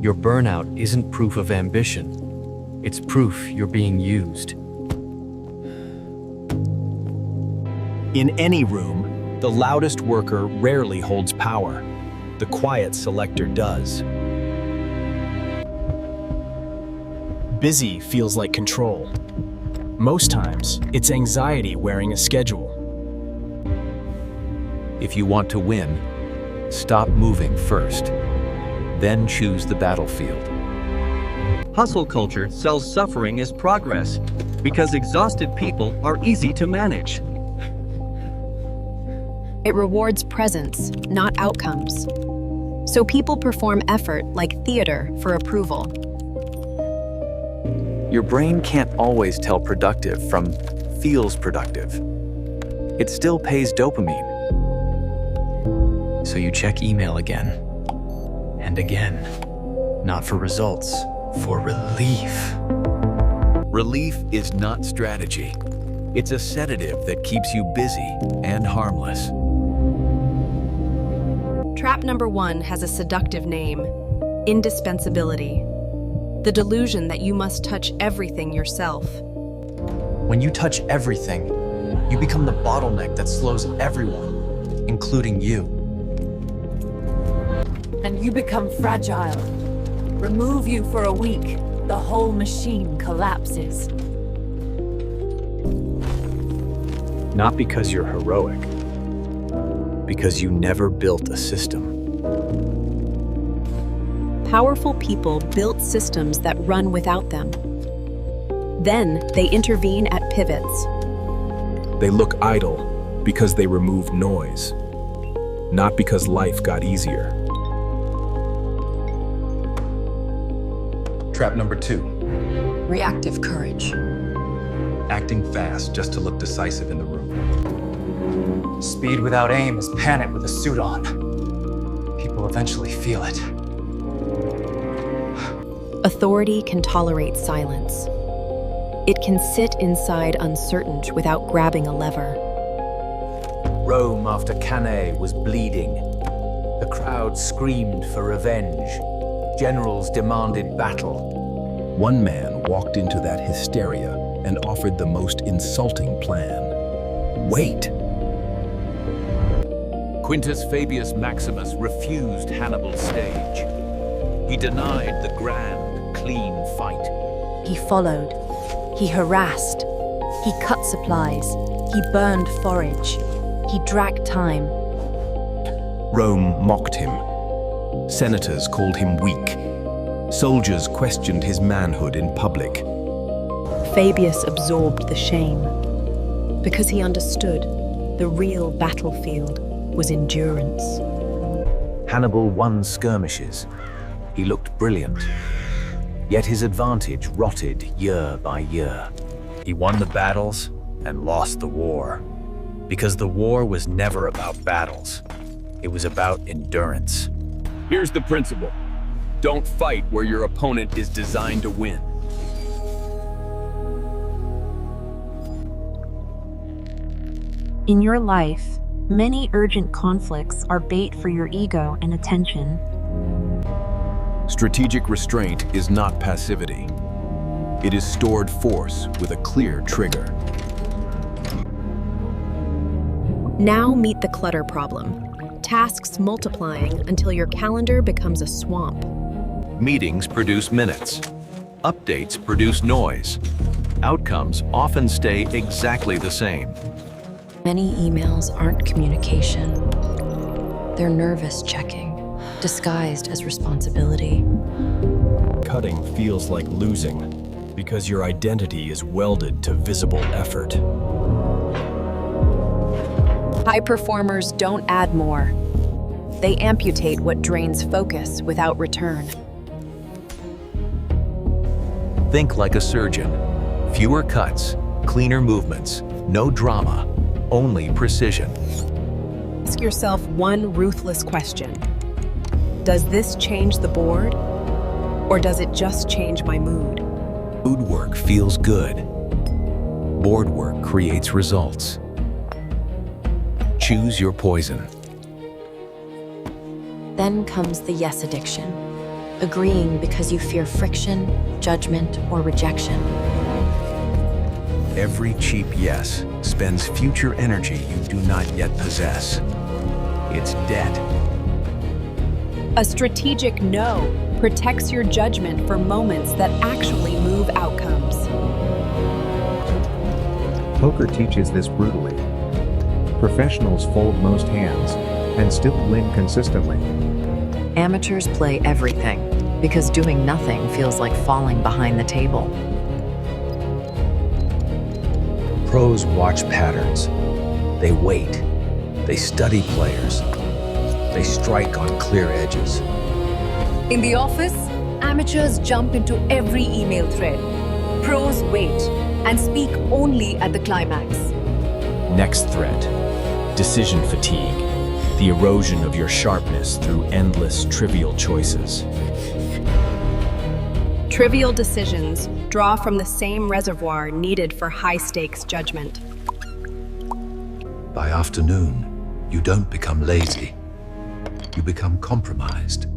Your burnout isn't proof of ambition. It's proof you're being used. In any room, the loudest worker rarely holds power. The quiet selector does. Busy feels like control. Most times, it's anxiety wearing a schedule. If you want to win, stop moving first. Then choose the battlefield. Hustle culture sells suffering as progress because exhausted people are easy to manage. It rewards presence, not outcomes. So people perform effort like theater for approval. Your brain can't always tell productive from feels productive. It still pays dopamine. So you check email again and again, not for results, for relief. Relief is not strategy. It's a sedative that keeps you busy and harmless. Trap number 1 has a seductive name: indispensability. The delusion that you must touch everything yourself. When you touch everything, you become the bottleneck that slows everyone, including you. And you become fragile. Remove you for a week, the whole machine collapses. Not because you're heroic, because you never built a system. Powerful people built systems that run without them. Then they intervene at pivots. They look idle because they remove noise, not because life got easier. Trap number 2. Reactive courage. Acting fast just to look decisive in the room. Speed without aim is panic with a suit on. People eventually feel it. Authority can tolerate silence. It can sit inside uncertain without grabbing a lever. Rome after Cannae was bleeding. The crowd screamed for revenge. Generals demanded battle. One man walked into that hysteria and offered the most insulting plan. Wait. Quintus Fabius Maximus refused Hannibal's stage. He denied the grand, clean fight. He followed. He harassed. He cut supplies. He burned forage. He dragged time. Rome mocked him. Senators called him weak. Soldiers questioned his manhood in public. Fabius absorbed the shame because he understood the real battlefield was endurance. Hannibal won skirmishes. He looked brilliant. Yet his advantage rotted year by year. He won the battles and lost the war. Because the war was never about battles. It was about endurance. Here's the principle. Don't fight where your opponent is designed to win. In your life, many urgent conflicts are bait for your ego and attention. Strategic restraint is not passivity. It is stored force with a clear trigger. Now meet the clutter problem. Tasks multiplying until your calendar becomes a swamp. Meetings produce minutes. Updates produce noise. Outcomes often stay exactly the same. Many emails aren't communication. They're nervous checking, disguised as responsibility. Cutting feels like losing because your identity is welded to visible effort. High performers don't add more. They amputate what drains focus without return. Think like a surgeon. Fewer cuts, cleaner movements, no drama, only precision. Ask yourself one ruthless question. Does this change the board? Or does it just change my mood? Mood work feels good. Board work creates results. Choose your poison. Then comes the yes addiction. agreeing because you fear friction, judgment, or rejection. Every cheap yes spends future energy you do not yet possess. It's debt. A strategic no protects your judgment for moments that actually move outcomes. Poker teaches this brutally. Professionals fold most hands and still win consistently. Amateurs play everything because doing nothing feels like falling behind the table. Pros watch patterns. They wait. They study players. They strike on clear edges. In the office, amateurs jump into every email thread. Pros wait and speak only at the climax. Next threat, decision fatigue, the erosion of your sharpness through endless trivial choices. Trivial decisions draw from the same reservoir needed for high-stakes judgment. By afternoon, you don't become lazy. You become compromised.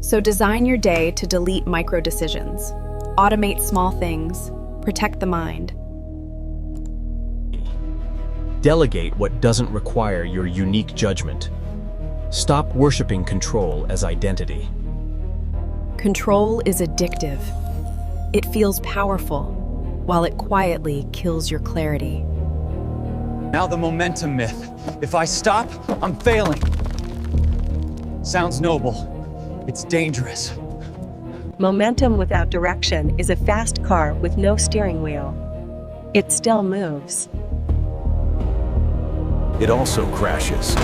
So design your day to delete micro-decisions, automate small things, protect the mind. Delegate what doesn't require your unique judgment. Stop worshiping control as identity. Control is addictive. It feels powerful, while it quietly kills your clarity. Now the momentum myth. If I stop, I'm failing. Sounds noble. It's dangerous. Momentum without direction is a fast car with no steering wheel. It still moves. It also crashes,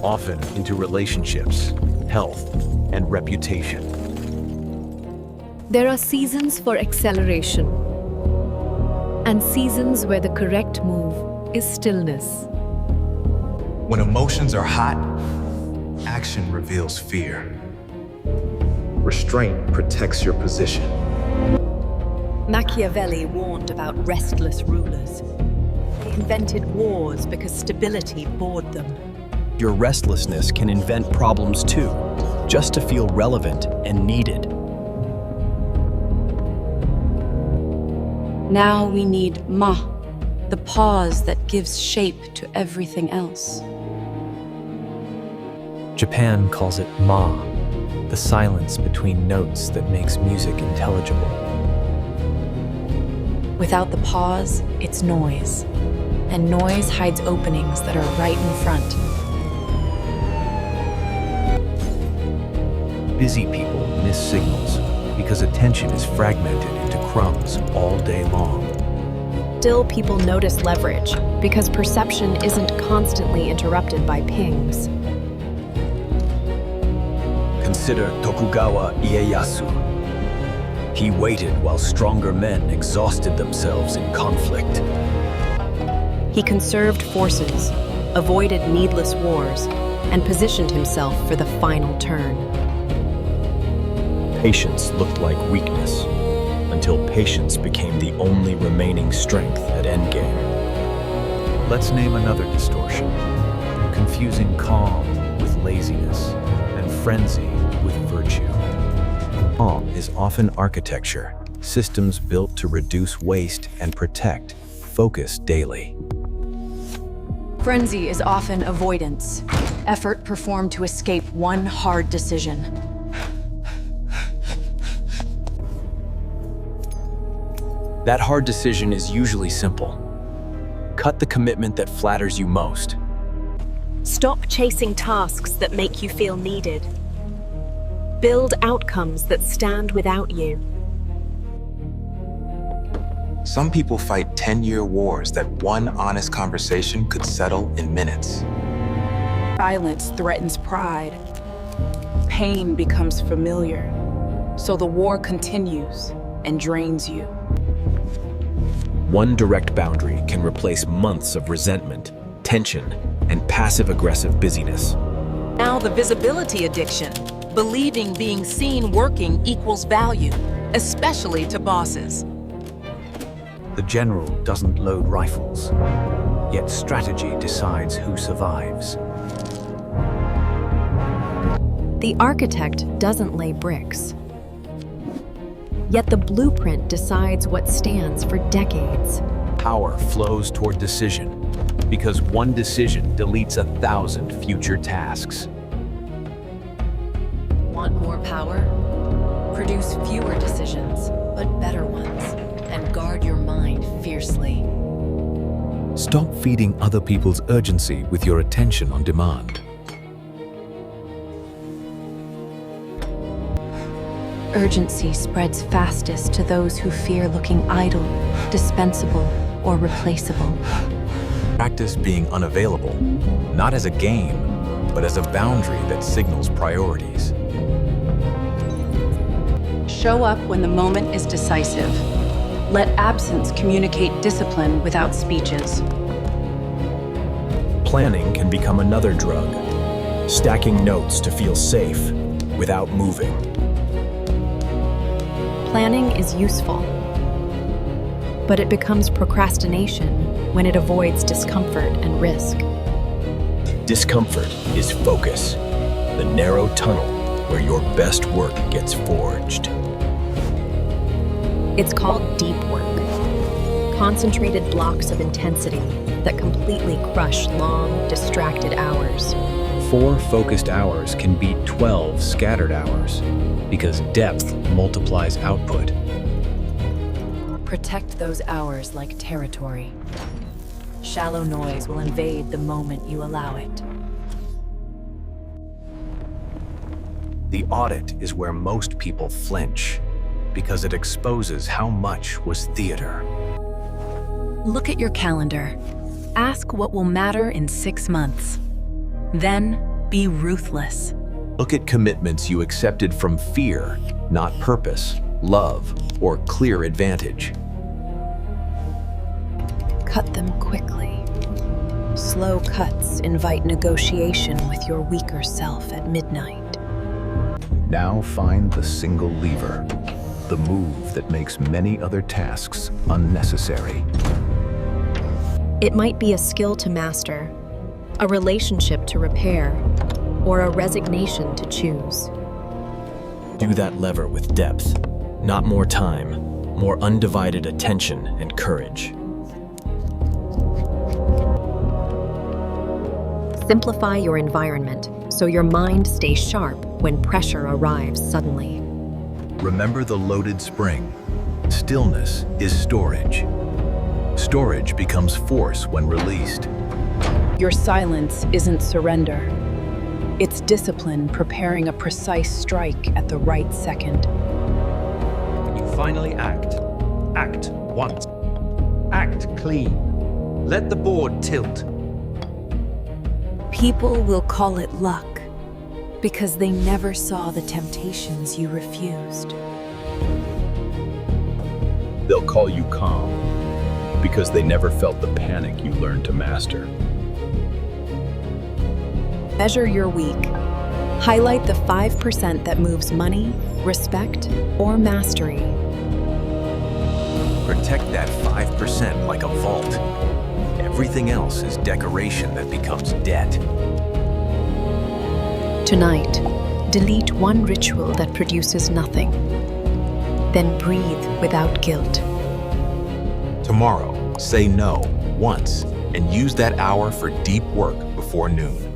often into relationships, health, and reputation. There are seasons for acceleration and seasons where the correct move is stillness. When emotions are hot, action reveals fear. Restraint protects your position. Machiavelli warned about restless rulers. They invented wars because stability bored them. Your restlessness can invent problems too, just to feel relevant and needed. Now we need the pause that gives shape to everything else. Japan calls it ma, the silence between notes that makes music intelligible. Without the pause, it's noise. And noise hides openings that are right in front. Busy people miss signals because attention is fragmented into crumbs all day long. Still, people notice leverage because perception isn't constantly interrupted by pings. Consider Tokugawa Ieyasu. He waited while stronger men exhausted themselves in conflict. He conserved forces, avoided needless wars, and positioned himself for the final turn. Patience looked like weakness, until patience became the only remaining strength at endgame. Let's name another distortion. Confusing calm with laziness, and frenzy with virtue. Calm is often architecture, systems built to reduce waste and protect, focus daily. Frenzy is often avoidance, effort performed to escape one hard decision. That hard decision is usually simple. Cut the commitment that flatters you most. Stop chasing tasks that make you feel needed. Build outcomes that stand without you. Some people fight 10-year wars that one honest conversation could settle in minutes. Silence threatens pride. Pain becomes familiar. So the war continues and drains you. One direct boundary can replace months of resentment, tension, and passive-aggressive busyness. Now the visibility addiction. Believing being seen working equals value, especially to bosses. The general doesn't load rifles, yet strategy decides who survives. The architect doesn't lay bricks. Yet the blueprint decides what stands for decades. Power flows toward decision, because one decision deletes 1,000 future tasks. Want more power? Produce fewer decisions, but better ones, and guard your mind fiercely. Stop feeding other people's urgency with your attention on demand. Urgency spreads fastest to those who fear looking idle, dispensable, or replaceable. Practice being unavailable, not as a game, but as a boundary that signals priorities. Show up when the moment is decisive. Let absence communicate discipline without speeches. Planning can become another drug. Stacking notes to feel safe without moving. Planning is useful, but it becomes procrastination when it avoids discomfort and risk. Discomfort is focus, the narrow tunnel where your best work gets forged. It's called deep work, concentrated blocks of intensity that completely crush long, distracted hours. 4 focused hours can beat 12 scattered hours, because depth multiplies output. Protect those hours like territory. Shallow noise will invade the moment you allow it. The audit is where most people flinch, because it exposes how much was theater. Look at your calendar. Ask what will matter in 6 months. Then be ruthless. Look at commitments you accepted from fear, not purpose, love, or clear advantage. Cut them quickly. Slow cuts invite negotiation with your weaker self at midnight. Now find the single lever, the move that makes many other tasks unnecessary. It might be a skill to master, a relationship to repair, or a resignation to choose. Do that lever with depth, not more time, more undivided attention and courage. Simplify your environment so your mind stays sharp when pressure arrives suddenly. Remember the loaded spring. Stillness is storage. Storage becomes force when released. Your silence isn't surrender. It's discipline preparing a precise strike at the right second. When you finally act, act once. Act clean. Let the board tilt. People will call it luck because they never saw the temptations you refused. They'll call you calm because they never felt the panic you learned to master. Measure your week. Highlight the 5% that moves money, respect, or mastery. Protect that 5% like a vault. Everything else is decoration that becomes debt. Tonight, delete one ritual that produces nothing. Then breathe without guilt. Tomorrow, say no once and use that hour for deep work before noon.